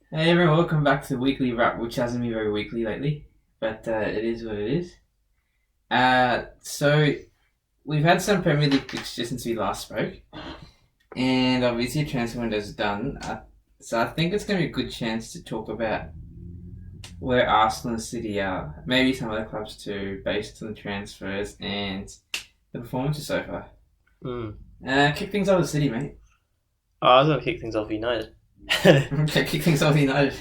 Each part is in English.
Hey everyone, welcome back to the weekly wrap, which hasn't been very weekly lately, but it is what it is. So we've had some Premier League fixtures since we last spoke, and obviously transfer window's done. So I think it's going to be a good chance to talk about where Arsenal and City are, maybe some other clubs too, based on the transfers and the performances so far. Kick things off with City, mate. Oh, I was going to kick things off United. Kick things off with United.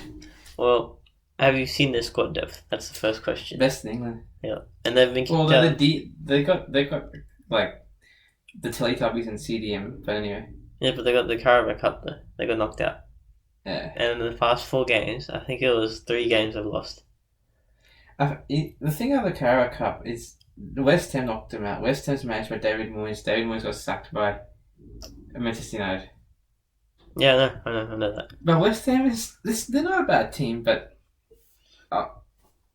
Well, have you seen their squad depth? That's the first question. Best in England. Yeah, and they've been kicked Well, out. they got like the Teletubbies and CDM, but anyway. Yeah, but they got the Carabao Cup though. They got knocked out. Yeah. And in the past 4 games, I think it was 3 games they've lost. The thing about the Carabao Cup is West Ham knocked them out. West Ham's managed by David Moyes. David Moyes got sacked by Manchester United. Yeah, I know that. But West Ham they're not a bad team, but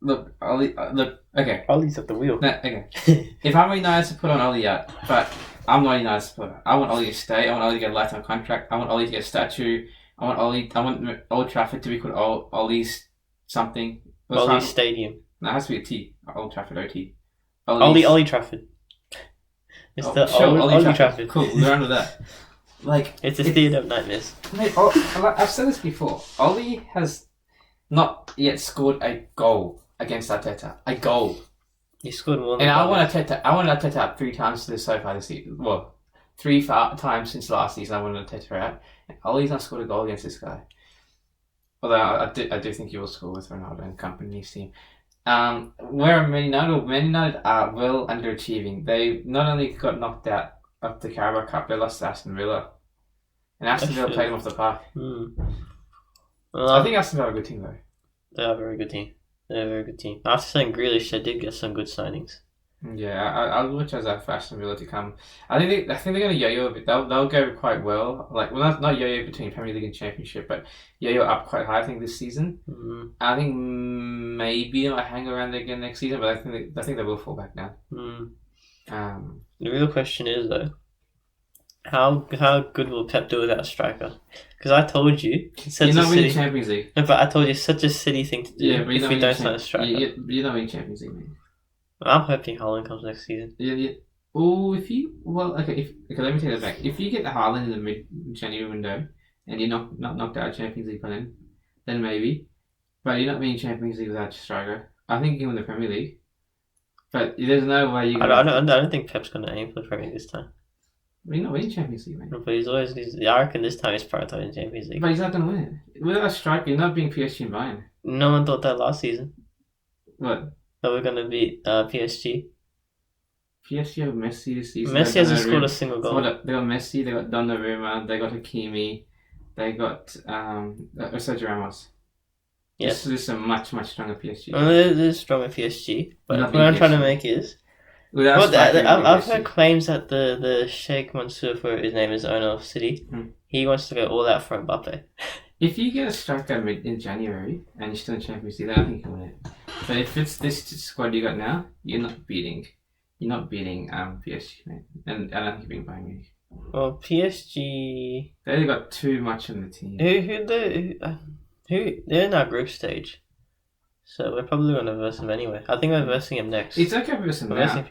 look, Ollie, okay. Ollie's at the wheel. No, okay. If I'm a United supporter, on Ollie out, but I'm not a United supporter. I want Ollie to stay. I want Ollie to get a lifetime contract. I want Ollie to get a statue. I want Old Trafford to be called Ollie's something. Ollie's Stadium. No, it has to be a T. Old Trafford OT. Ollie Trafford. It's the Ollie Trafford. Cool, we're under that. Like, it's a theatre of nightmares. Mate, I've said this before. Ollie has not yet scored a goal against Arteta. A goal. He scored more than And I want Arteta out 3 times so far this season. Well, 3 times since last season I wanted Arteta out. And Ollie's not scored a goal against this guy. Although I do think he will score with Ronaldo and company's team. Where Man United are well underachieving. They not only got knocked out of the Carabao Cup, they lost to Aston Villa. And Aston Villa played them off the park. Well, I think Aston Villa are a good team though. They are a very good team. They're a very good team. After saying Grealish, they did get some good signings. Yeah, I'll watch as that for Aston Villa to come. I think they're going to yo-yo a bit. They'll go quite well. Not yo-yo between Premier League and Championship, but yo-yo up quite high. I think this season. Mm-hmm. I think maybe they might hang around again next season, but I think they will fall back now. The real question is though, how good will Pep do without a striker? Because I told you, you're not winning Champions League. No, but I told you it's such a City thing to do. Yeah, but if we don't sign a striker, you're not winning Champions League, mate. I'm hoping Haaland comes next season. Yeah. Oh, let me take that back. If you get Haaland in the mid-January window and you're not knocked out of Champions League by then maybe. But you're not winning Champions League without a striker. I think you can win the Premier League. But there's no way you. I don't think Pep's going to aim for the Premier League this time. But you're not winning Champions League, mate. But I reckon this time he's prioritising Champions League. But he's not going to win it. Without a striker, you're not being PSG and Bayern. No one thought that last season. What? That we're going to beat PSG. PSG have Messi this season. Messi hasn't scored a single goal. They got Messi, they got Donnarumma, they got Hakimi, they got Sergio Ramos. Yes. This is a much stronger PSG. Well, they're stronger PSG, but what I'm trying to make is... I've heard claims that the Sheikh Mansour, for his name is owner of City, he wants to go all out for Mbappe. If you get a striker in January and you're still in Champions League, then I think you can win it. But if it's this squad you got now, you're not beating PSG, mate. And I don't think you're beating Bayern Munich. Well, PSG... They got too much on the team. They're in our group stage. So we're probably going to verse them anyway. I think we're versing him next. It's okay to verse them now.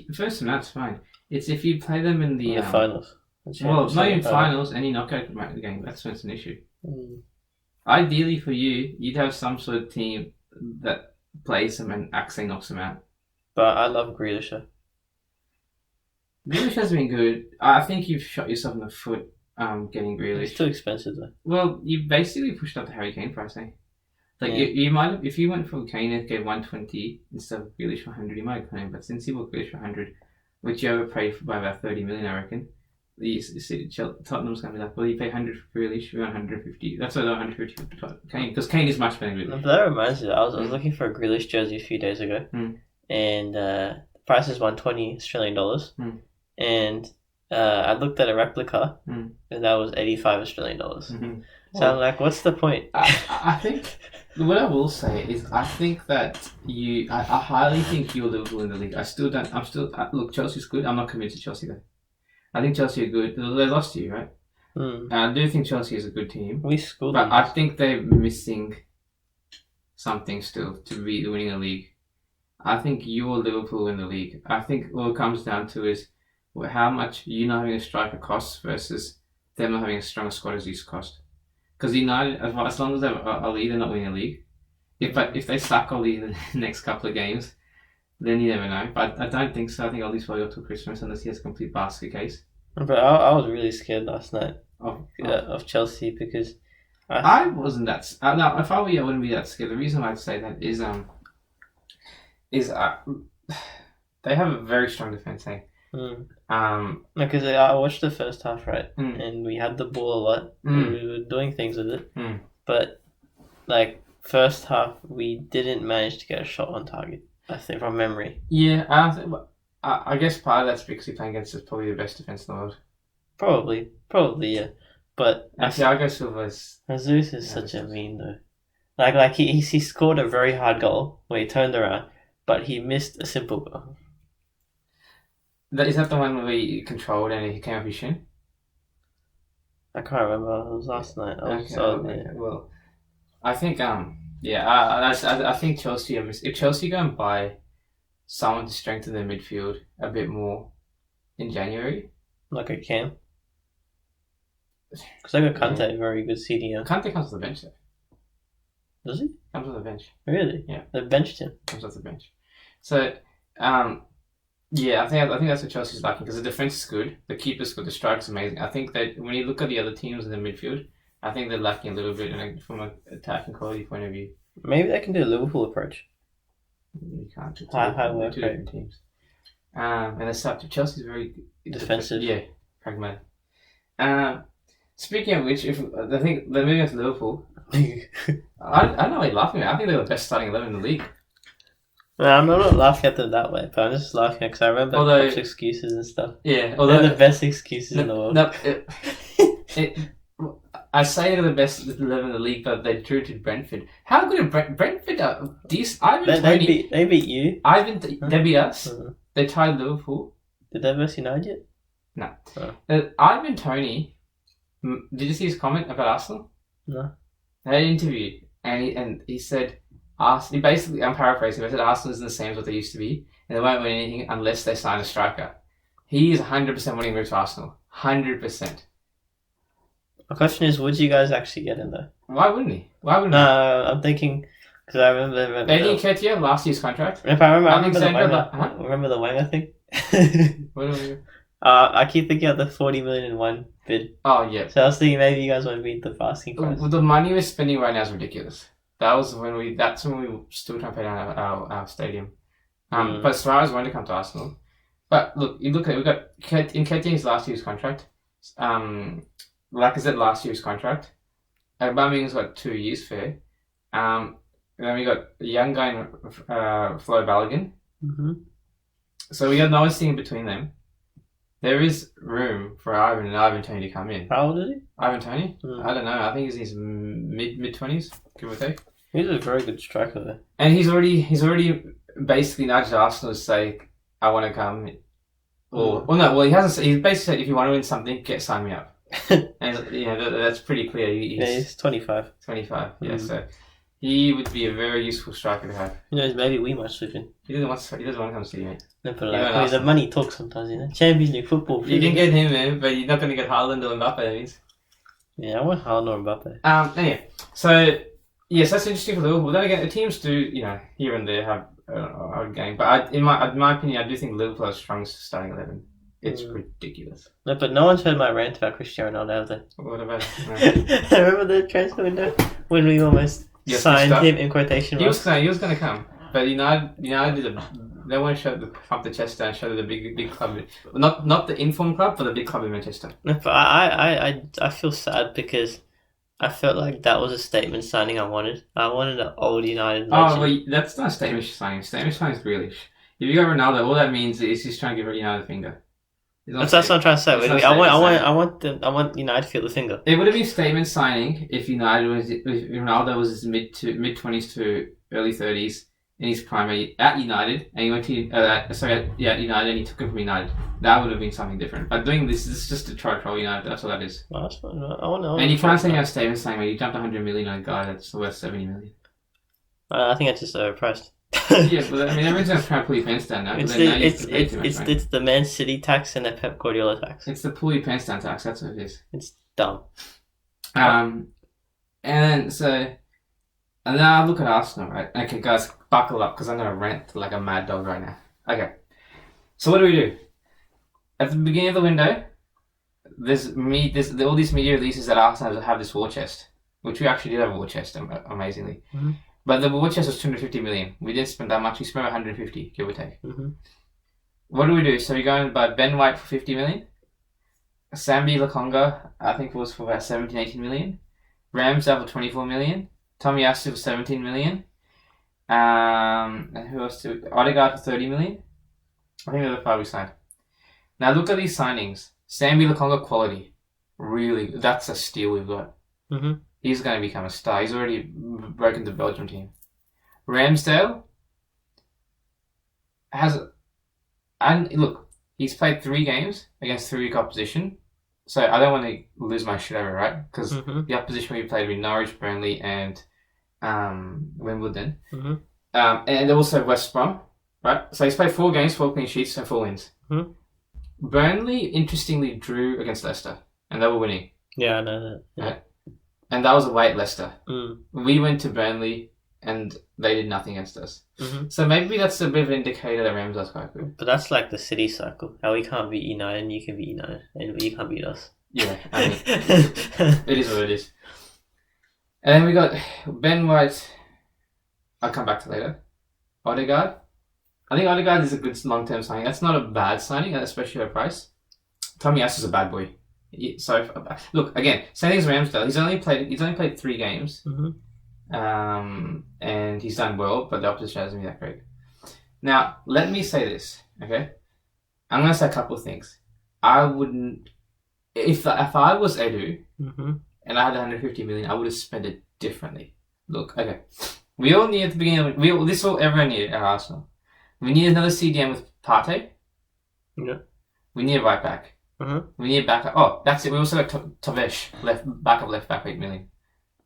Verse them that's fine. It's if you play them in the finals. Well, not in finals, any knockout game. That's when it's an issue. Ideally for you, you'd have some sort of team that plays them and actually knocks them out. But I love Grealish. Grealish has been good. I think you've shot yourself in the foot getting Grealish. It's too expensive though. Well, you basically pushed up the Harry Kane price, eh? You might have, if you went for Kane and gave 120 instead of Grealish for 100, you might have claimed. But since you bought Grealish for 100, which you overpaid by about 30 million, I reckon, Tottenham's going to be like, well, you pay 100 for Grealish, we want 150. That's why they're 150 for Kane, because Kane is much better than Grealish. But that reminds me, I was looking for a Grealish jersey a few days ago, and the price is 120 Australian dollars, and I looked at a replica, and that was 85 Australian dollars. So I'm like, what's the point? I think what I will say is I think that I highly think you're Liverpool in the league. Look, Chelsea's good. I'm not convinced of Chelsea though. I think Chelsea are good. They lost to you, right? I do think Chelsea is a good team. We schooled but them. I think they're missing something still to be winning a league. I think you or Liverpool win the league. I think all it comes down to is how much you not having a striker costs versus them not having a stronger squad as East cost. Because United, as long as they're Ali, they're not winning a league. If they sack Ali in the next couple of games, then you never know. But I don't think so. I think Ali's probably up till Christmas unless he has a complete basket case. But I was really scared last night of Chelsea because I wasn't that. No, if I were you, I wouldn't be that scared. The reason I'd say that is they have a very strong defense. Because I watched the first half, right, and we had the ball a lot. And we were doing things with it, but like first half, we didn't manage to get a shot on target. I think from memory. Yeah, I guess part of that's because we're playing against probably the best defense in the world. Probably, yeah. But Thiago Silva's Jesus is such a mean though. Like he scored a very hard goal where he turned around, but he missed a simple goal. Is that the one where he controlled and he came off his shin? I can't remember. It was last night. Well, I think I think Chelsea. If Chelsea go and buy someone to strengthen their midfield a bit more in January, like a Cam, because I got Kante, very good CDM. Kante comes off the bench though. Does he? Comes off the bench. Really? Yeah. They benched him. Comes off the bench. So, yeah, I think that's what Chelsea's lacking because the defense is good, the keeper's good, the strike's amazing. I think that when you look at the other teams in the midfield, I think they're lacking a little bit from an attacking quality point of view. Maybe they can do a Liverpool approach. You can't. High work two different teams. And it's up to Chelsea's very defensive. Yeah, pragmatic. Speaking of which, if I think they're moving on to Liverpool, I don't know why you're laughing at. I think they're the best starting 11 in the league. No, I'm not laughing at them that way, but I'm just laughing because I remember Pep's excuses and stuff. Yeah, they're the best excuses in the world. No, I say they're the best 11 in the league, but they drew to Brentford. How good are Brentford? They beat you. They beat us. They tied Liverpool. Did they verse United yet? No. Ivan Toney. Did you see his comment about Arsenal? No. They had an interview, and he said, he basically, I'm paraphrasing, but he said Arsenal isn't the same as what they used to be, and they won't win anything unless they sign a striker. He is 100% wanting to move to Arsenal. 100%. My question is, would you guys actually get him though? Why wouldn't he? I'm thinking, because I remember Eddie Nketiah, last year's contract. If I remember the Wenger thing. What are we? I keep thinking of the 40 million in one bid. Oh yeah. So I was thinking maybe you guys want to beat the asking price. The money we're spending right now is ridiculous. That's when we were still trying to pay down our stadium. But Suarez wanted to come to Arsenal. But look, we've got Nketiah's last year's contract. Lacazette last year's contract. Aubameyang's got 2 years fair. And then we got a young guy in Flo Balogun. Mm-hmm. So we got no one sitting between them. There is room for Ivan Toney to come in. How old is he? Ivan Toney? I don't know. I think he's in his mid-20s, give or take. He's a very good striker though. And he's already basically nudged Arsenal to say, I want to come. He hasn't. He's basically said, if you want to win something, sign me up. And that's pretty clear. He's 25. 25, yeah. So he would be a very useful striker to have. Maybe we might slip in. He doesn't want to come see me. No, but the money talks sometimes, Champions League football. You can get him in, but you're not going to get Haaland or Mbappe, that means. Yeah, I want Haaland or Mbappe. Anyway, so yes, that's interesting for Liverpool. Then again, the teams do, here and there have a hard game. But in my opinion, I do think Liverpool has strongest starting 11. It's ridiculous. No, but no one's heard my rant about Cristiano Ronaldo, have they? What about it? No. Remember the transfer window when we almost signed him in quotation marks? He was going to come, but United they want to pump the chest down, show the big club, not the informed club, but the big club in Manchester. No, but I feel sad because I felt like that was a statement signing I wanted. I wanted an old United legend. Oh, well, that's not a statement signing. Statement signing is Grealish. If you got Ronaldo, all that means is he's trying to give United a finger. That's what I'm trying to say. I want United to feel the finger. It would have been statement signing if Ronaldo was his mid 20s to early 30s, in his prime at United, and he went to at United, and he took him from United. That would have been something different. But doing this is just to try to troll United. That's all that is. Well, that's fine. I want And you can't say how Steven's saying, "Well, you jumped 100 million on a guy that's worth 70 million." I think that's just overpriced. Yeah, but I mean, everyone's going to try and pull your pants down now. It's the Man City tax and the Pep Guardiola tax. It's the pull your pants down tax. That's what it is. It's dumb. And now I look at Arsenal, right? Okay, guys, buckle up because I'm going to rant like a mad dog right now. Okay, so what do? At the beginning of the window, there's all these media releases that Arsenal have this war chest, which we actually did have a war chest, amazingly. Mm-hmm. But the war chest was 250 million. We didn't spend that much. We spent 150, give or take. Mm-hmm. What do? So we go and buy Ben White for 50 million. Sambi Lokonga, I think, was for about 17, 18 million. Ramsdale for 24 million. Tomiyasu for 17 million. And who else? Odegaard for 30 million. I think they're the 5 we signed. Now look at these signings. Sambi Lokonga quality. Really, that's a steal we've got. Mm-hmm. He's going to become a star. He's already broken the Belgium team. Ramsdale and look, he's played 3 games against 3 weak opposition. So I don't want to lose my shit over, right? Because the opposition we played with Norwich, Burnley, and Wimbledon. Mm-hmm. And also West Brom, right? So he's played 4 games, 4 clean sheets, and 4 wins. Mm-hmm. Burnley, interestingly, drew against Leicester, and they were winning. Yeah, I know that. Yeah. Right? And that was away at Leicester. Mm. We went to Burnley, and they did nothing against us. Mm-hmm. So maybe that's a bit of an indicator that Ramsdale's quite good. But that's like the City cycle. How we can't beat United, and you can beat United, and you can't beat us. Yeah, I mean, it is what it is. And then we got Ben White. I'll come back to later. Odegaard. I think Odegaard is a good long-term signing. That's not a bad signing, especially at a price. Tomiyasu is a bad boy. So look again. Same thing as Ramsdale. He's only played 3 games. Mm-hmm. And he's done well, but the opposition hasn't been that great. Now, let me say this, okay? I'm going to say a couple of things. I wouldn't... If I was Edu, and I had 150 million, I would have spent it differently. Look, okay. We all knew at the beginning of... everyone knew at Arsenal. We need another CDM with Partey. Yeah. We need a right back. We need a backup. Oh, that's it. We also got Tavesh, left back for 8 million.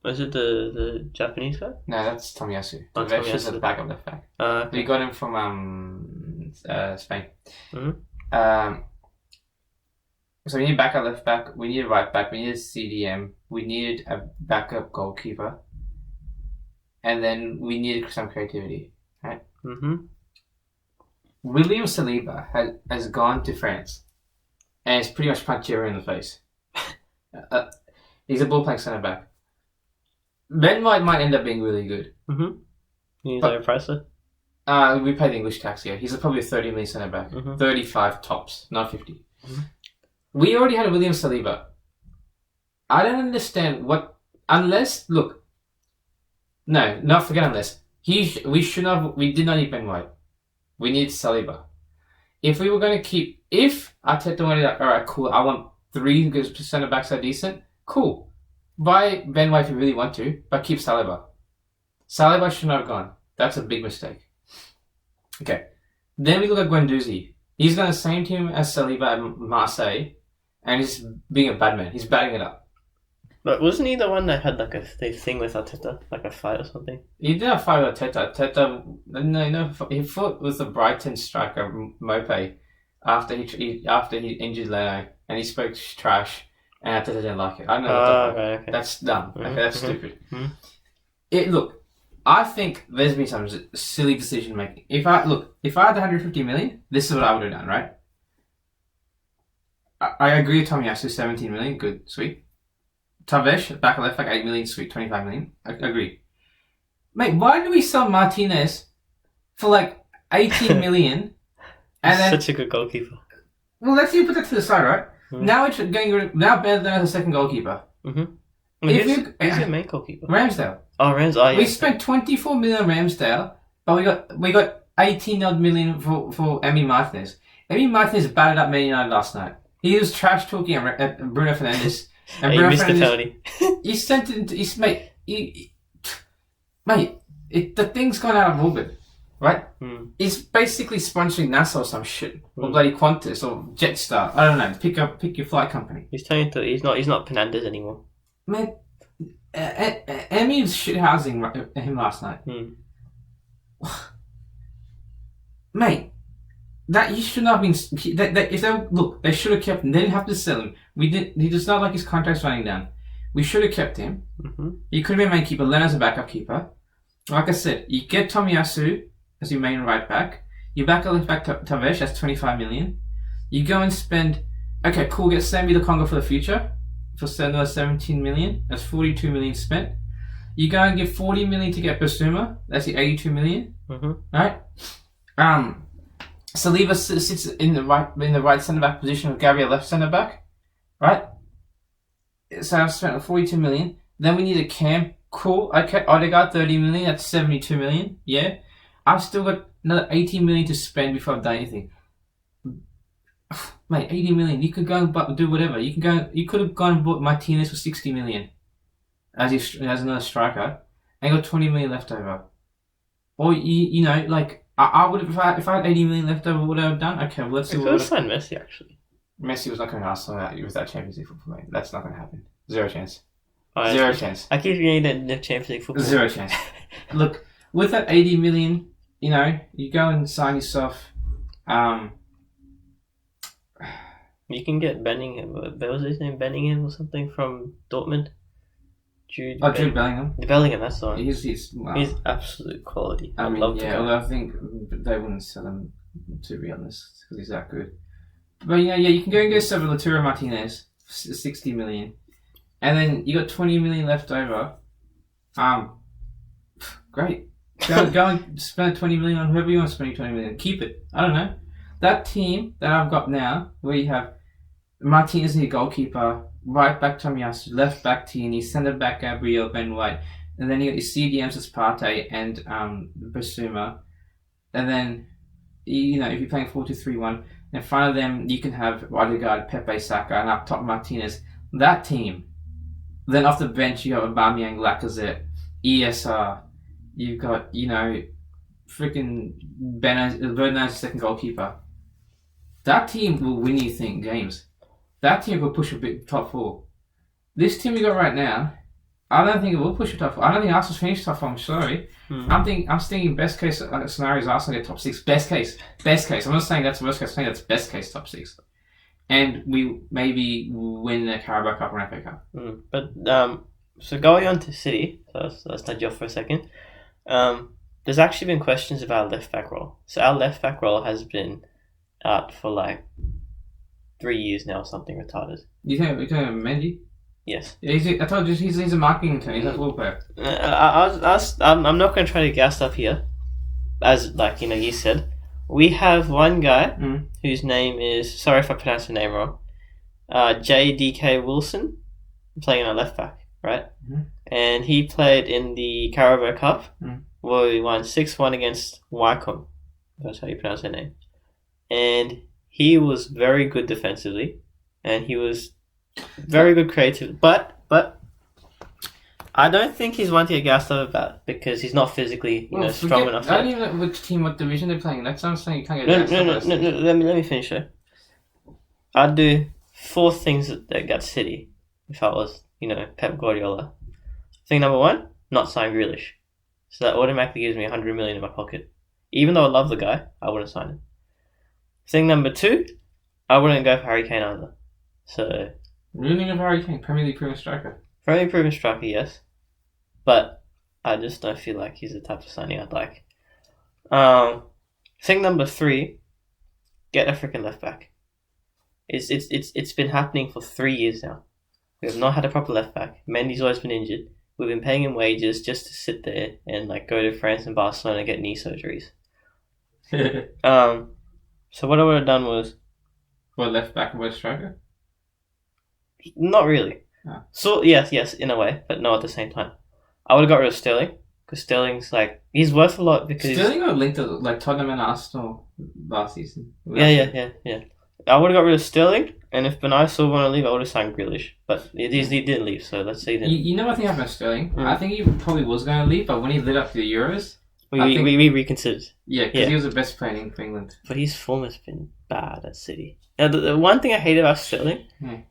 Was it the Japanese guy? No, that's Tomiyasu. Oh, Tavesh is at the backup left back. Okay. We got him from Spain. Mm-hmm. So we need backup left back. We need a right back. We need a CDM. We needed a backup goalkeeper. And then we needed some creativity. Right? Mm-hmm. William Saliba has gone to France. And it's pretty much punched you in the face. He's a ball-playing centre-back. Ben White might end up being really good. Mm-hmm. He's overpriced. We pay the English tax here. He's probably a 30 million centre-back. 35 tops, not 50. We already had a William Saliba. I don't understand what... Unless... Look. No, not forget unless. We did not need Ben White. We need Saliba. If we were going to keep... If Arteta wanted that, alright, cool, I want 3 good centre-backs that are decent, cool. Buy Ben White if you really want to, but keep Saliba. Saliba should not have gone. That's a big mistake. Okay. Then we look at Guendouzi. He's got the same team as Saliba at Marseille, and he's being a bad man. He's batting it up. But wasn't he the one that had like a thing with Arteta, like a fight or something? He did have a fight with Arteta. He fought with the Brighton striker Mope after he injured Leno, and he spoke trash, and Arteta didn't like it. I don't know. Okay. That's dumb. Okay, that's stupid. Mm-hmm. Look, I think there's been some silly decision making. If I had 150 million, this is what I would have done, right? I agree with Tomiyasu, 17 million, good, sweet. Tavesh, back left back, 8 million, sweet, 25 million. I agree. Mate, why do we sell Martinez for like 18 million? And then, such a good goalkeeper. Well, let's see, put that to the side, right? Mm-hmm. Now it's now better than the second goalkeeper. Mm-hmm. Who's your main goalkeeper? Ramsdale. Oh, Ramsdale. We spent 24 million on Ramsdale, but we got 18 odd million for Emi Martinez. Emi Martinez batted up Man United last night. He was trash talking at Bruno Fernandes. And Bruno missed the penalty. He sent it into... The thing's gone out of orbit. right? Mm. He's basically sponsoring NASA or some shit, or Mm. bloody Qantas or Jetstar. I don't know. Pick your flight company. He's turning to. He's not Penandas anymore. Man, Emmy was shit housing him last night. Mm. Mate, that you should not have been. If they look, they should have kept him. They didn't have to sell him. We did. He does not like his contract's running down. We should have kept him. Mm-hmm. You could have been main keeper. Leonard's a backup keeper. Like I said, you get Tomiyasu as your main right back. You back a left back Tavesh. That's 25 million. You go and spend. Okay, cool. Get Sambi the Congo for the future for another 17 million. That's 42 million spent. You go and give 40 million to get Basuma. That's the 82 million. Mm-hmm. Right. Saliba sits in the right centre back position with Gabriel left centre back, right? So I've spent 42 million. Then we need a cam. Cool. Okay, Odegaard 30 million. That's 72 million. Yeah, I've still got another 18 million to spend before I've done anything. Mate, 80 million. You could go and do whatever. You could have gone and bought Martinez for 60 million as another striker, and got 20 million left over. Or you know, like I would have if I had 80 million left over. What would I have done? Okay, well, let's see. I could have signed Messi actually. Messi was not going to Arsenal with that Champions League football. Mate. That's not going to happen. Zero chance. I Zero chance. I keep getting the Champions League football. Zero chance. Look, with that 80 million, you know, you go and sign yourself. You can get Bellingham. What was his name? Bellingham or something from Dortmund. Jude Bellingham. Bellingham, that's the one. He's absolute quality. I mean, love yeah, although I think they wouldn't sell him, to be honest, because he's that good. But yeah, you can go and get Lautaro Martinez, 60 million, and then you got 20 million left over. Great. Go and spend 20 million on whoever you want to spend 20 million. Keep it. I don't know. That team that I've got now, where you have Martinez as your goalkeeper, right back Tomiyasu, left back Tierney, centre back Gabriel, Ben White, and then you got your CDMs as Partey and Basuma, and then you know if you're playing 4-2-3-1, in front of them you can have Odegaard, Pepe, Saka, and up top Martinez. That team. Then off the bench you got Aubameyang, Lacazette, ESR. You've got freaking Bernard's second goalkeeper. That team will win you games. That team will push a bit top four. This team we got right now, I don't think it will push a top four. I don't think Arsenal's finished top four. I'm sorry. I'm thinking best case scenario is Arsenal get top six. Best case. I'm not saying that's worst case. I'm saying that's best case top six, and we maybe win the Carabao Cup or FA Cup. But so going on to City, so let's nudge you off for a second. There's actually been questions about our left back role. So our left back role has been out for like 3 years now, something retarded. You think we're talking about Mendy? Yes. Yeah, I told you he's a marketing intern. He's not a football player. I'm not going to try to gas up here, as you said. We have one guy whose name is, sorry if I pronounced the name wrong, JDK Wilson, playing on left back, right? Mm-hmm. And he played in the Carabao Cup, where we won 6-1 against Wycombe. That's how you pronounce their name. And he was very good defensively, and he was very good creatively. But I don't think he's one to get gassed up about because he's not physically strong enough. I don't even know which team, what division they're playing. That's what I'm saying. You can't get gassed up. No. Let me finish it. I'd do 4 things that got City if I was, Pep Guardiola. Thing number 1, not sign Grealish. So that automatically gives me 100 million in my pocket. Even though I love the guy, I wouldn't sign him. Thing number 2, I wouldn't go for Harry Kane either. So ruining of Harry Kane, Premier League proven striker. Premier League proven striker, yes. But I just don't feel like he's the type of signing I'd like. Thing number 3, get a freaking left back. It's been happening for 3 years now. We have not had a proper left back. Mendy's always been injured. We've been paying him wages just to sit there and go to France and Barcelona and get knee surgeries. So what I would have done was... What, left back and West striker? Not really. Oh. So, yes, in a way, but no at the same time. I would have got rid of Sterling, because Sterling's he's worth a lot because... Sterling got linked to Tottenham and Arsenal last season. Yeah. I would have got rid of Sterling, and if Bernardo Silva wanted to leave, I would have signed Grealish. But he didn't leave, so let's see then. You know what I think happened to Sterling? I think he probably was going to leave, but when he lit up the Euros, We reconsidered. Yeah, because he was the best player in England. But his form has been bad at City. Now, the one thing I hate about Sterling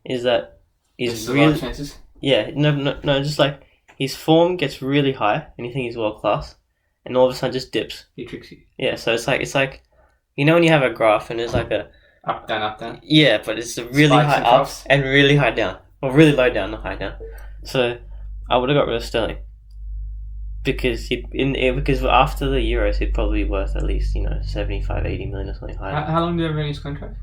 is that he's really chances. Yeah, no, just like his form gets really high, and you think he's world class, and all of a sudden just dips. He tricks you. Yeah, so it's like you know when you have a graph and there's like a up down. Yeah, but it's a really Spikes high and up troughs. and really high down, or really low down, not high down. So I would have got rid of Sterling because because after the Euros he'd probably be worth at least 75, 80 million or something higher. How long did he have in his contract?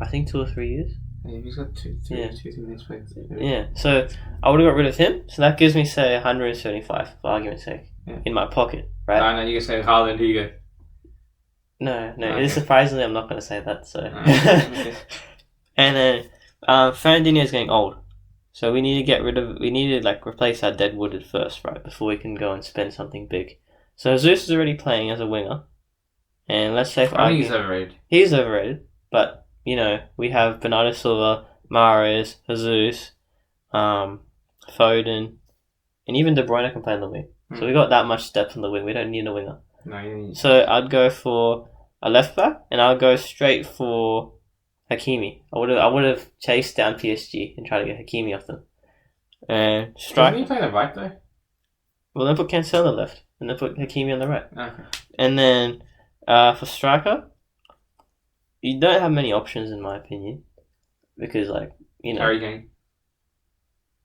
I think 2 or 3 years. Yeah, he's got 2 minutes played. Yeah, so I would have got rid of him. So that gives me, say, 175, for argument's sake, in my pocket, right? I know you can say Haaland. Who you go? No. Okay. Surprisingly, I'm not going to say that. So, Okay. And then Fernandinho is getting old, so we need to replace our dead wood at first, right? Before we can go and spend something big. So Jesus is already playing as a winger, and let's say I think he's overrated. He's overrated, but we have Bernardo Silva, Mahrez, Jesus, Foden, and even De Bruyne can play on the wing. So we got that much depth on the wing. We don't need a winger. No, you need. So I'd go for a left back, and I'll go straight for Hakimi. I would have chased down PSG and tried to get Hakimi off them. And strike. Doesn't he play the right though? Well, then put Cancelo on the left, and then put Hakimi on the right. Okay. And then for striker, you don't have many options in my opinion, because Harry Kane.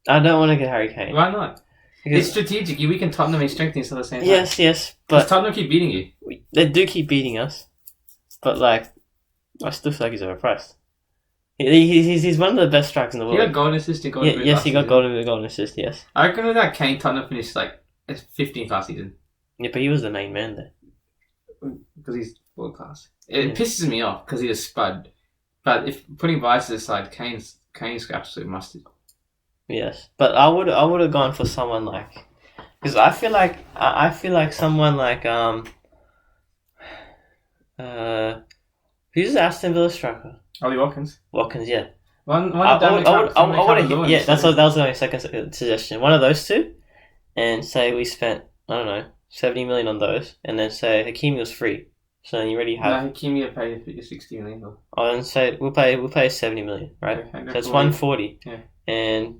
I don't want to get Harry Kane. Why not? Because, It's strategic. You weaken Tottenham and strengthen us at the same time. yes, Because but Tottenham keep beating you. they do keep beating us. But I still feel like he's overpriced. He's one of the best strikers in the He world. got goal and assist. He got golden assist. Yes. I reckon with that Kane, Tottenham finished 15th last season Yeah, but he was the main man there. because he's world class. It Yeah. pisses me off because he's a spud. But if putting bias aside, Kane's absolute mustard. Yes, but I would have gone for someone because I feel like someone like who's the Aston Villa striker? Ollie Watkins. Watkins, yeah. One I damage would yeah. That was my second suggestion. One of those two, and say we spent 70 million on those, and then say Hakimi was free, so then you already have. No, Hakimi will pay 60 million. Oh, and say we'll pay 70 million, right? Okay, So it's 140. Yeah. And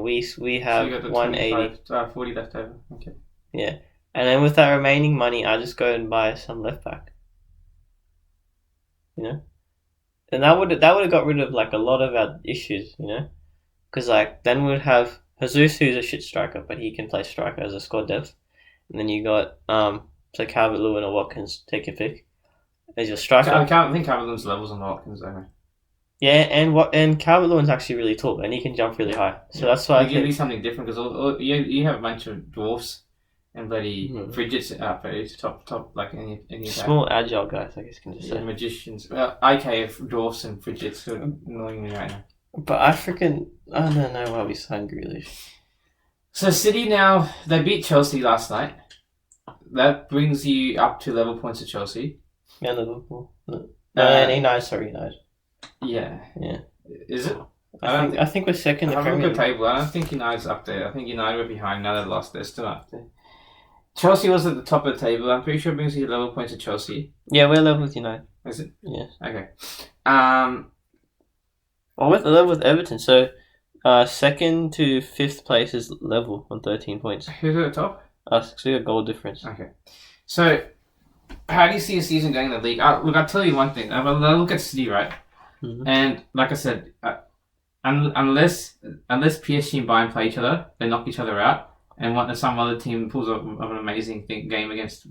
we have so you got the 180. 40 left over. Okay. Yeah, and then with that remaining money, I just go and buy some left back. And that would have got rid of a lot of our issues, because then we'd have Jesus, who's a shit striker, but he can play striker as a squad depth, and then you got say Calvert-Lewin or Watkins, take your pick, as your striker. I think Calvert-Lewin's levels on Watkins though. Yeah, and Calvert-Lewin's actually really tall, and he can jump really high, so that's why you give me something different because you have a bunch of dwarfs and bloody frigets up at top like any small agile guys, I guess you can just say. Magicians. IKF dwarfs and frigets who are annoying me right now. But I don't know why we signed Grealish. So City now they beat Chelsea last night. That brings you up to level points of Chelsea. Yeah, Liverpool. United. Yeah. Is it? I think we're second in the I haven't Premier looked at the table. I don't think United's up there. I think United were behind. Now they've lost. They're still up there. Chelsea was at the top of the table. I'm pretty sure it brings you level points of Chelsea. Yeah, we're level with United. Is it? Yes. Okay. Well, we're level with Everton. So, second to fifth place is level on 13 points. Who's at the top? Us, because we got goal difference. Okay. So, how do you see a season going in the league? Look, I'll tell you one thing. I look at City, right? Mm-hmm. And like I said, unless PSG and Bayern play each other, they knock each other out, and some other team pulls up an amazing game against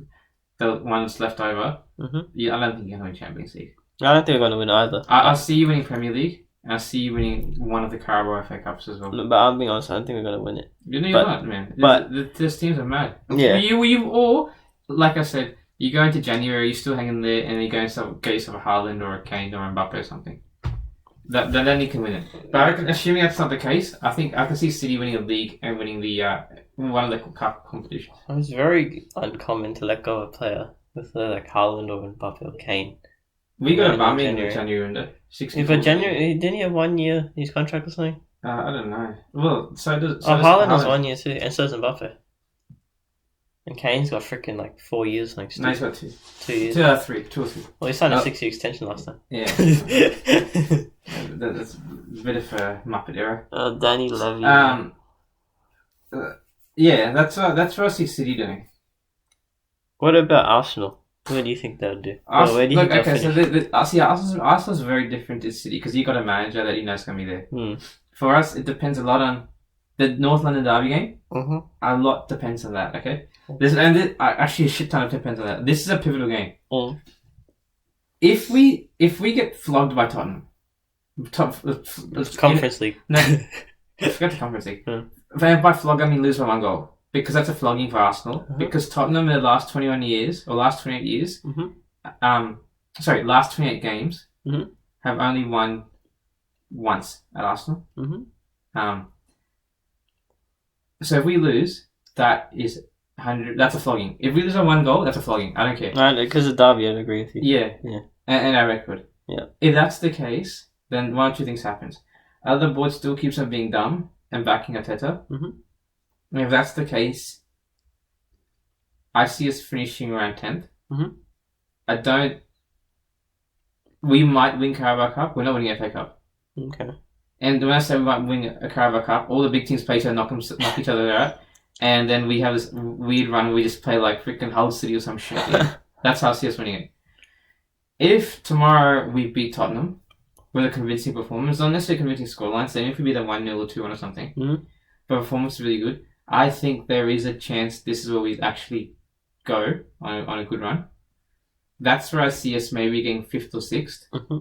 the one that's left over, Mm-hmm. I don't think you're going to win Champions League. I don't think we're going to win either. I see you winning Premier League, and I see you winning one of the Carabao FA Cups as well. But I'm being honest, I don't think we're going to win it. You're But- not, man. but- These teams are mad. Yeah. Or, like I said, you go into January, you're still hanging there, and you go and get yourself a Haaland or a Kane or a Mbappe or something. Then you can win it. But I reckon, assuming that's not the case, I think I can see City winning a league and winning the one of the cup competitions. It's very uncommon to let go of a player with Haaland or Mbappe or Kane. We got a in bum in January. January under 64. Yeah, but January, didn't he have 1 year his contract or something? I don't know. Well, so does Haaland has 1 year too, and so does Mbappe. And Kane's got freaking like 4 years next No, he's year. got 2. 2 years. 2 or 3. Well, he signed a Oh. 6-year extension last time. Yeah. That's a bit of a Muppet era. Danny Levy. Yeah, that's what I see City doing. What about Arsenal? Where do you think they'll do? Where do you think they'll finish? Arsenal's very different to City because you got a manager that you know is going to be there. Hmm. For us, it depends a lot on the North London derby game. Mm-hmm. A lot depends on that. Okay, actually a shit ton of depends on that. This is a pivotal game. Mm. If we get flogged by Tottenham, Conference League. No, forget the Conference League. Hmm. By flog, I mean lose by 1 goal. Because that's a flogging for Arsenal. Uh-huh. Because Tottenham in the last 21 years, or last 28 years, last 28 games, Mhm. have only won once at Arsenal. Mhm. So if we lose, that is 100. That's a flogging. If we lose by 1 goal, that's a flogging. I don't care. No, because of Derby, I'd agree with you. Yeah. Yeah. And our record. Yeah. If that's the case, then one of two things happens. Either the board still keeps on being dumb and backing Arteta. Mhm. And if that's the case, I see us finishing around 10th. Mhm. We might win Carabao Cup. We're not winning FA Cup. Okay. And when I say we might win a Carabao Cup, all the big teams play each other, knock each other out. And then we have this weird run where we just play like freaking Hull City or some shit. Yeah. That's how I see us winning it. If tomorrow we beat Tottenham with a convincing performance, not necessarily convincing scoreline, so if we beat them 1-0 or 2-1 or something, but performance is really good, I think there is a chance this is where we actually go on a good run. That's where I see us maybe getting 5th or 6th. Mm-hmm.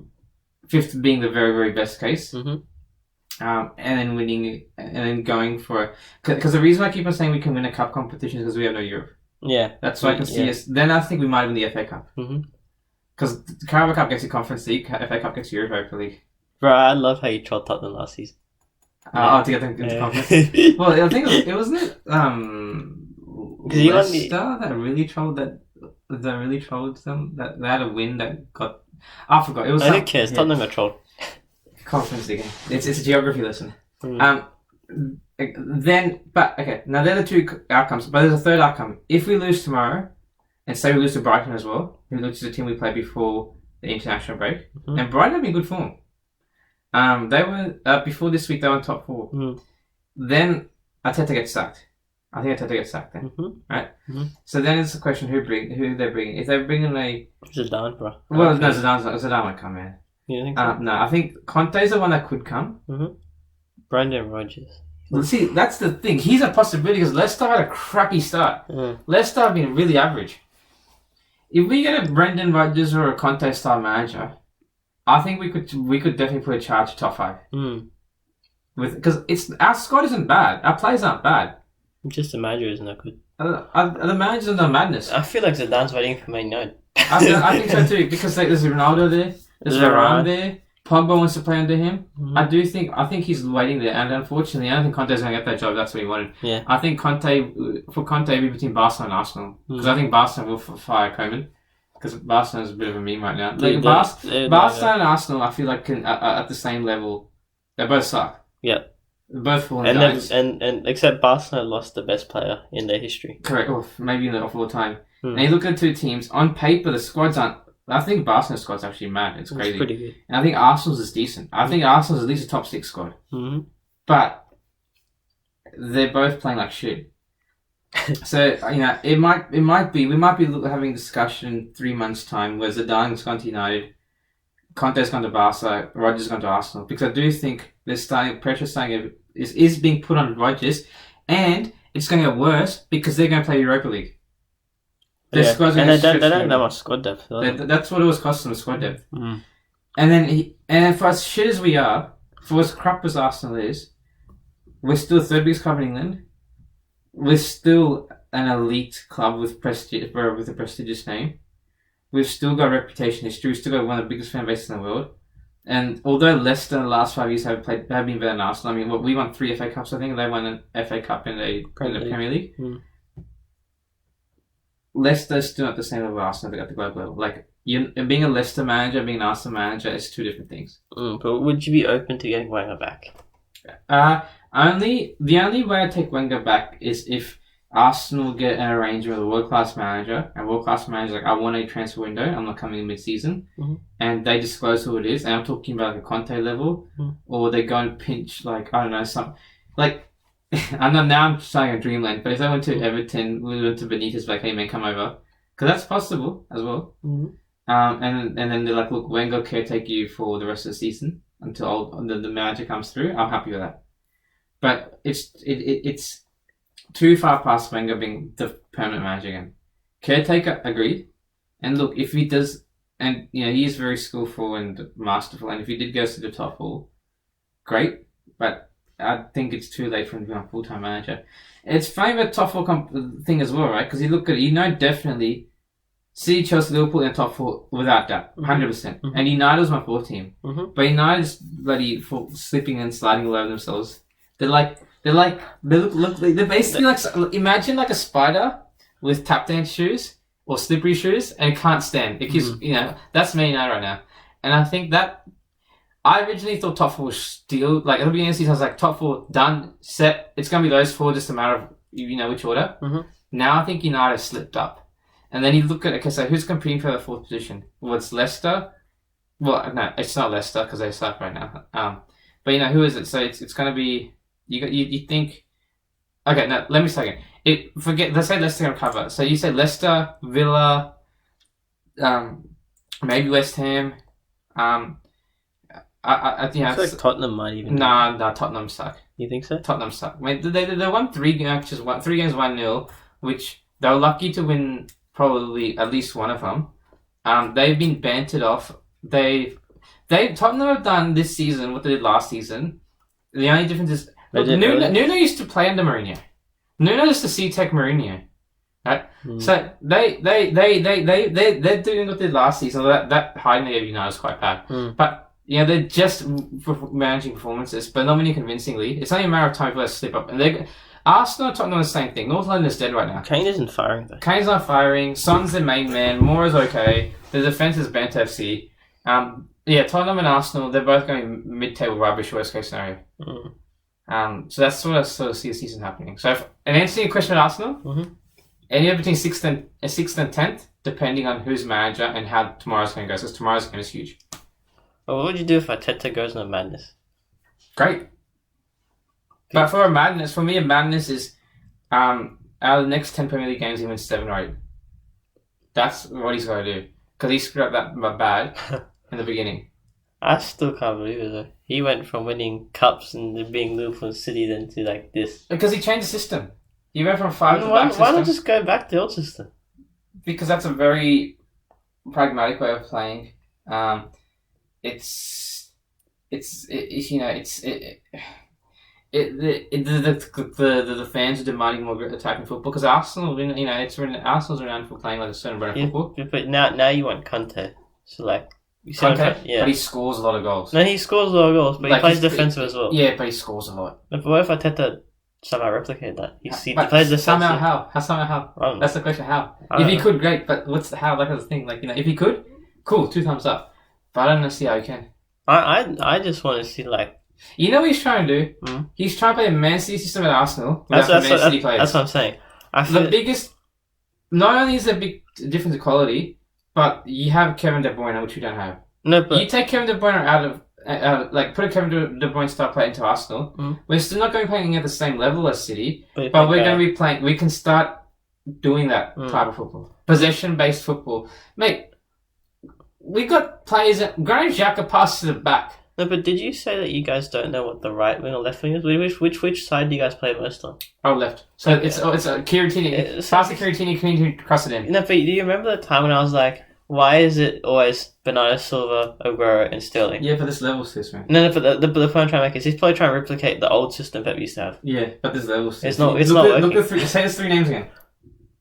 5th being the very, very best case. Mm-hmm. And then winning, and then going for... Because the reason I keep on saying we can win a cup competition is because we have no Europe. Yeah. That's why I can see us... Then I think we might win the FA Cup. Because the Carabao Cup gets you Conference League, FA Cup gets you Europa League. Bro, I love how you trolled Tottenham last season. To get them into Conference. Well, I think it wasn't Leicester that really trolled them. That they had a win that got... I forgot. It was. Who cares? Tottenham got trolled. Conference League. It's a geography lesson. Mm. Now they're the 2 outcomes, but there's a third outcome. If we lose tomorrow, and say we lose to Brighton as well, which is a team we played before the international break, and Brighton have been in good form. They were before this week. They were in top 4. Then Arteta gets sacked. I think Arteta gets sacked then, right? So then it's a question who they're bringing. If they're bringing a Zidane, bro. Well, no, Zidane won't come in. You think so? No, I think Conte's the one that could come. Brendan Rodgers. Well, see, that's the thing. He's a possibility because Leicester had a crappy start. Leicester have been really average. If we get a Brendan Rodgers or a Conte style manager, I think we could definitely put a charge to top 5. Because our squad isn't bad. Our players aren't bad. Just the manager isn't that good. The managers are no madness. I feel like Zidane's waiting for Man United. I think so too because there's Ronaldo there, there's Varane there. Pogba wants to play under him. I think he's waiting there, and unfortunately, I don't think Conte's going to get that job. That's what he wanted. Yeah. I think Conte it'll be between Barcelona and Arsenal because I think Barcelona will fire Koeman because Barcelona's a bit of a meme right now. Like Barcelona and Arsenal, I feel like are at the same level. They both suck. Yeah. Both falling giants. And except Barcelona lost the best player in their history. Correct. Or maybe of all time. And you look at the 2 teams on paper, the squads aren't. I think Barcelona's squad's actually mad. It's crazy. It's pretty good. And I think Arsenal's is decent. I think Arsenal's at least a top 6 squad. But they're both playing like shit. So we might be having a discussion in 3 months' time where Zidane's gone to United, Conte's gone to Barca, Rodgers gone to Arsenal, because I do think there's pressure is being put on Rodgers, and it's going to get worse because they're going to play Europa League. And they don't have that much squad depth. That's what it was costing them, squad depth. And then for as shit as we are, for as crap as Arsenal is, we're still the 3rd biggest club in England. We're still an elite club with a prestigious name. We've still got reputation history. We've still got one of the biggest fan bases in the world. And although Leicester in the last 5 years have been better than Arsenal, I mean, we won 3 FA Cups, I think. They won an FA Cup in the Premier League. Leicester's still at the same level as Arsenal at the global level. Like, being a Leicester manager, being an Arsenal manager is 2 different things. But would you be open to getting Wenger back? The only way I take Wenger back is if Arsenal get an arrangement with a world-class manager, and world-class manager like, I want a transfer window, I'm not coming in mid-season, and they disclose who it is, and I'm talking about like a Conte level, or they go and pinch like, I don't know, some, like, I know now I'm starting a dreamland, but if they went to Everton, we went to Benitez, like, hey man, come over, because that's possible as well. And then they're like, look, Wenger caretake you for the rest of the season until the manager comes through. I'm happy with that. But it's too far past Wenger being the permanent manager again. Caretaker, agreed. And look, if he does, and he is very skillful and masterful, and if he did go to the top four, great. But I think it's too late for him to become a full-time manager. It's funny about top four thing as well, right? Because you look at it, definitely City, Chelsea, Liverpool in the top four without that, 100%. And United was my fourth team, but United is bloody slipping and sliding all over themselves. They're basically like, imagine like a spider with tap dance shoes or slippery shoes and it can't stand. It keeps, that's Man United right now. And I think that, I originally thought top four was still, like at the beginning of the season I was like, top four, done, set, it's going to be those four, just a matter of, which order. Now I think United slipped up. And then you look at, okay, so who's competing for the fourth position? Well, it's Leicester. Well, no, it's not Leicester because they suck right now. But who is it? So it's going to be, you think, okay, no, let me say again. Let's say Leicester going to cover. So you say Leicester, Villa, maybe West Ham. I think I feel like Tottenham might even. No, Tottenham suck. You think so? Tottenham suck. I mean, they won 3 matches, 3 games 1-0, which they were lucky to win probably at least one of them. They've been bantered off. Tottenham have done this season what they did last season. The only difference is Nuno used to play under Mourinho. Nuno used to C-Tech Mourinho, right? So they're doing what they did last season. That hiding the United is quite bad, but. They're just managing performances, but not many convincingly. It's only a matter of time for they slip up. And Arsenal and Tottenham are the same thing. North London is dead right now. Kane isn't firing though. Kane's not firing. Son's the main man. Moore's okay. The defense is Bent FC. Tottenham and Arsenal, they're both going mid-table rubbish, worst case scenario. So that's what I sort of see the season happening. So and answering your question about Arsenal, anywhere between 6th and 10th, depending on who's manager and how tomorrow's game goes, because tomorrow's game is huge. Well, what would you do if Arteta goes on a madness? Great. But for me, a madness is out of the next 10 Premier League games, he wins 7 or 8. That's what he's got to do. Because he screwed up that bad in the beginning. I still can't believe it though. He went from winning cups and being Liverpool City then to like this. Because he changed the system. He went from 5 to back system. Why not just go back to the old system? Because that's a very pragmatic way of playing. The fans are demanding more attacking football because Arsenal, Arsenal's renowned for playing like a certain brand of football. But now you want Conte, so like Conte, but he scores a lot of goals. No, he scores a lot of goals, but he plays defensive as well. Yeah, but he scores a lot. But what if Arteta somehow replicate that? He plays defensive. Somehow how? That's the question. How? If he could, great. But what's the how? Like that's the thing. Like if he could, cool. 2 thumbs up. But I don't see how he can. I just want to see like. You know what he's trying to do? He's trying to play a Man City system at Arsenal. That's what I'm saying. Not only is there a big difference in quality, but you have Kevin De Bruyne, which we don't have. No, but you take Kevin De Bruyne out of put a Kevin De Bruyne style play into Arsenal. We're still not going to be playing at the same level as City, but we're going to be playing. We can start doing that type of football, possession-based football, mate. We got players. Granit Xhaka passes to the back. No, but did you say that you guys don't know what the right wing or left wing is? Which side do you guys play most on? Oh, left. So okay. it's a Chiellini. Pass to Chiellini, cross it in. No, but do you remember the time when I was like, why is it always Bernardo Silva, Aguero, and Sterling? Yeah, but this levels to this, man. No, but the point I'm trying to make is he's probably trying to replicate the old system Pep used to have. Yeah, but this levels to it's not working. Look at say his 3 names again.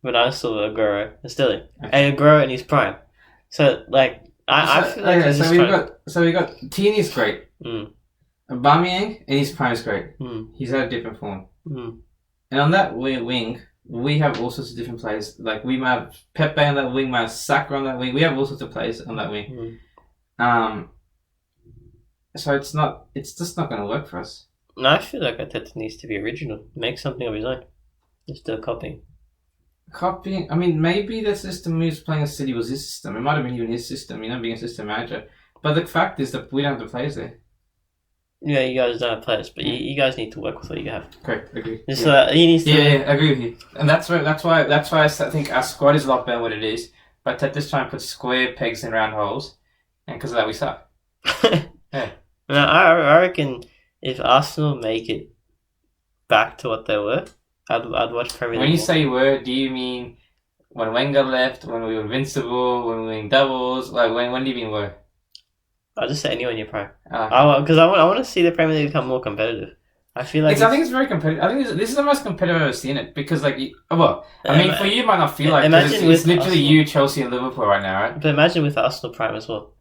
Bernardo Silva, Aguero, and Sterling. Okay. And Aguero in his prime. So, like... I feel like we got Tierney's great. Aubameyang in his prime is great. He's had a different form. And on that wing, we have all sorts of different players. Like we might have Pepe on that wing, might have Saka on that wing. We have all sorts of players on that wing. So it's just not going to work for us. No, I feel like Arteta needs to be original, make something of his own. They're still copying. Copying. I mean, maybe the system he was playing at City was his system. It might have been even his system. Being a system manager. But the fact is that we don't have the players there. Yeah, you guys don't have players, but you guys need to work with what you have. Correct. Agree. He needs to. Yeah, I agree with you. And that's why I think our squad is a lot better than what it is. But Teta's trying to put square pegs in round holes, and because of that we suck. Yeah. Now, I reckon if Arsenal make it back to what they were, I'd watch Premier League. When you say were, do you mean when Wenger left, when we were invincible, when we were winning doubles? Like when do you mean were? I'll just say anyone in your prime. Okay. Because I want to see the Premier League become more competitive. I feel like I think it's very competitive. I think this is the most competitive I've ever seen it because, like, I mean, for you, it might not feel like it's literally Arsenal. You, Chelsea, and Liverpool right now, right? But imagine with Arsenal prime as well.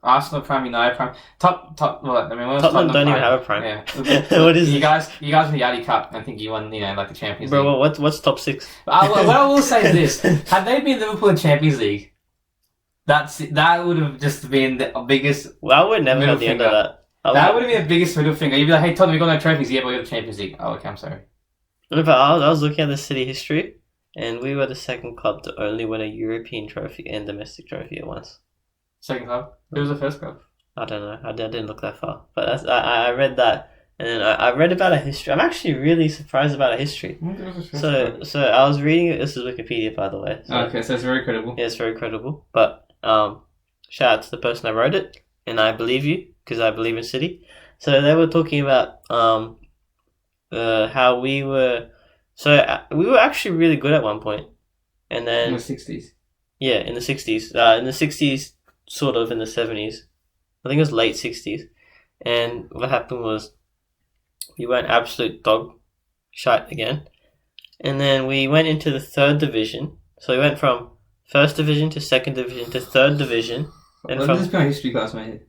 Arsenal prime, United prime, top. What I mean, Tottenham don't even have a prime. Yeah. What is you guys in the Yachty Cup? I think you won, like the Champions League. Bro, what's top 6? What I will say is this: had they been Liverpool in Champions League, that would have just been the biggest. Well, I would never have the end of that. That would have been the biggest middle finger. You'd be like, "Hey, Tottenham, we got no trophies yet, but we got the Champions League." Oh, okay, I'm sorry. But I was looking at the City history, and we were the second club to only win a European trophy and domestic trophy at once. Second club? Who was the first club? I don't know. I didn't look that far, but I read that, and then I read about a history. I'm actually really surprised about a history. So I was reading it. This is Wikipedia, by the way. Okay, so it's very credible. Yeah, it's very credible. But shout out to the person that wrote it, and I believe you because I believe in City. So they were talking about how we were. So we were actually really good at one point, and then in the 60s. Yeah, in the 60s. In the 60s, sort of in the 70s. I think it was late 60s. And what happened was we went absolute dog shite again. And then we went into the 3rd division. So we went from 1st division to 2nd division to 3rd division. And this is my history class, mate.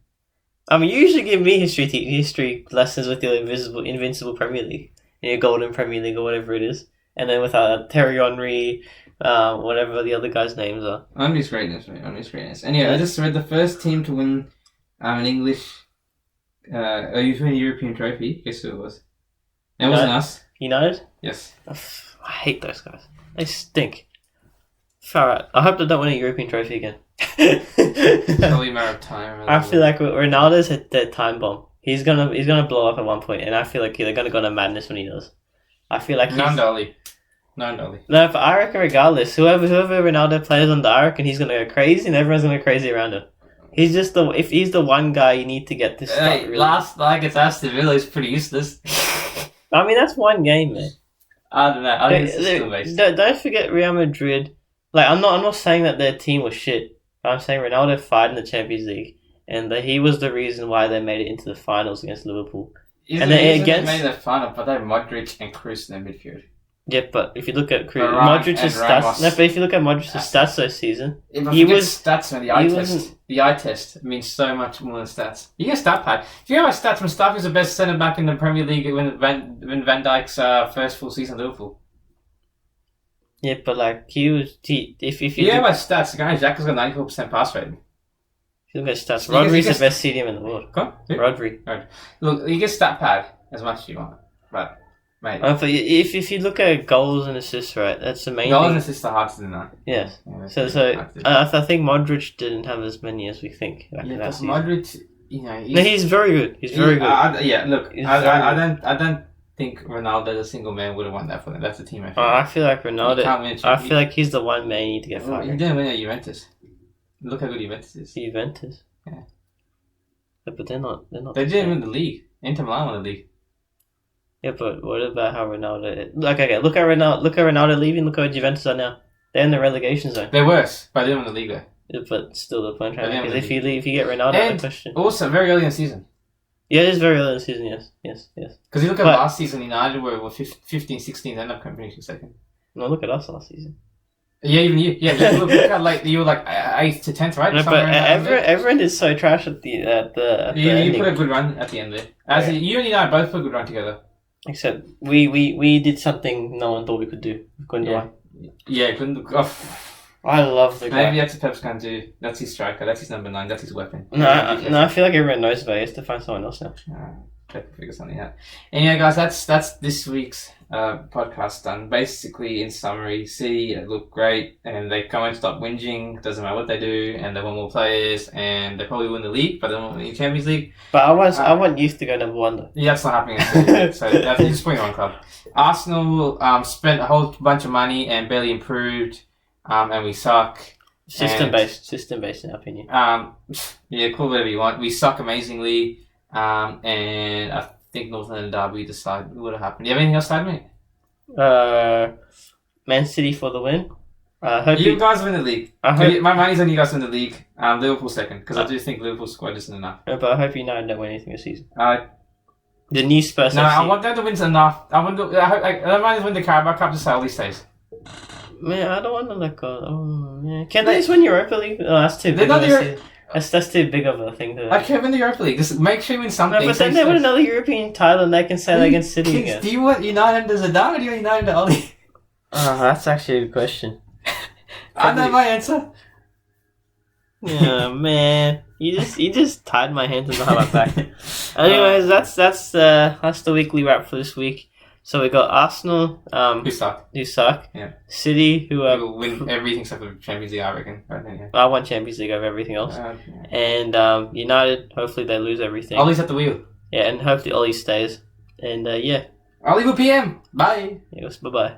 I mean, you usually give me history lessons with your invincible Premier League. Your golden Premier League or whatever it is. And then with Terry Henry, whatever the other guys' names are. Henry's greatness, mate. Henry's greatness. Anyway, I just read the first team to win an English, a European trophy. Guess who it was? It wasn't us. United? Yes. I hate those guys. They stink. Far out. I hope they don't win a European trophy again. Probably a matter of time. I feel like Ronaldo's at that time bomb. He's gonna blow up at one point, and I feel like they're gonna go into madness when he does. I feel like Non-Dolly. No, but I reckon regardless, whoever Ronaldo plays under, I reckon he's gonna go crazy, and everyone's gonna go crazy around him. He's just if he's the one guy you need to get this stuff. Hey, like it's Aston Villa, he's pretty useless. I mean, that's one game, man. I don't know. I think it's still based. Don't forget Real Madrid. Like, I'm not saying that their team was shit. I'm saying Ronaldo fired in the Champions League, and that he was the reason why they made it into the finals against Liverpool. They made the final, but they had Modric and Kroos in their midfield. Yeah, but if you look at Modric's stats, but if you look at Modric's stats this season, he was stats on the eye test. The eye test means so much more than stats. You get a stat pad. If you have a stats, Mustafi's the best centre back in the Premier League when Van Dijk's first full season at Liverpool. Yeah, but like if you have a stats, the guy Xhaka's got 94% pass rating. If you look at stats, Rodri's the best CDM in the world. Come on, Rodri. Right. Look, you get stat pad as much as you want, but. Mate. If you look at goals and assists, right, that's the main goals thing. and assists are hard to deny. Yes. Yeah, I think Modric didn't have as many as we think. Yeah, Modric, he's very good. He's very good. Look, I don't think Ronaldo as a single man would have won that for them. That's the team effort. I feel like Ronaldo. I feel like he's the one man you need to get fired. He didn't win at Juventus. Look how good Juventus is. Juventus. Yeah. But they're not. They didn't win the league. Inter Milan won the league. Yeah, but what about how Ronaldo? Okay, look at Ronaldo leaving. Look at Juventus are now. They're in the relegation zone. They're worse, but they didn't win the league though. Yeah, but still, the point because if you get Ronaldo, and the question. Also, very early in the season. Yeah, it is very early in the season. Yes. Because you look at last season, United were 15, 16, end up finishing second. No, look at us last season. Yeah, even you. Yeah, look at you were like 8th to 10th, right? No, but everyone is so trash at the you put a good run at the end there. You and I both put a good run together. Except we did something no one thought we could do. Gundogan. Yeah, Gundogan. Oh. I love the guy. Maybe that's what Pep's going to do. That's his striker. That's his number 9. That's his weapon. No, I feel like everyone knows about it. He has to find someone else now. Try to figure something out. Anyway, guys, that's this week's podcast done. Basically, in summary, City look great, and they can't stop whinging. Doesn't matter what they do, and they want more players, and they probably win the league, but they won't win the Champions League. But I want youth to go number one though. Yeah, that's not happening. In City, so you're just putting on club. Arsenal spent a whole bunch of money and barely improved, and we suck. System based, in our opinion. Yeah, call it whatever you want. We suck amazingly, and I think North London Derby decide what would have happened. Do you have anything else to add, mate? Man City for the win. You guys win the league. My money's on you guys win the league. Liverpool second, because I do think Liverpool's squad isn't enough. But I hope United don't win anything this season. The new Spurs. No, I want them to win enough. I want to win the Carabao Cup just so Oli stays. Man, I don't want to let go. Oh, man. Can they just win Europa League? Oh, that's too big. That's too big of a thing to. I can't win the Europa League. Just make sure you win something. No, but then they win another European title and they can say they can City again. Do you want United as a Zidane or do you want United to Oli? Oh, that's actually a good question. I know my answer. Yeah, man. You just tied my hands behind my back. Anyways, that's the weekly wrap for this week. So we got Arsenal, who suck. Yeah. City, who will win everything except for Champions League, I reckon. But anyway. I want Champions League over everything else. Yeah. And United, hopefully they lose everything. Ollie's at the wheel. Yeah, and hopefully Ollie stays. And yeah. Ollie will PM. Bye. Yes, bye bye.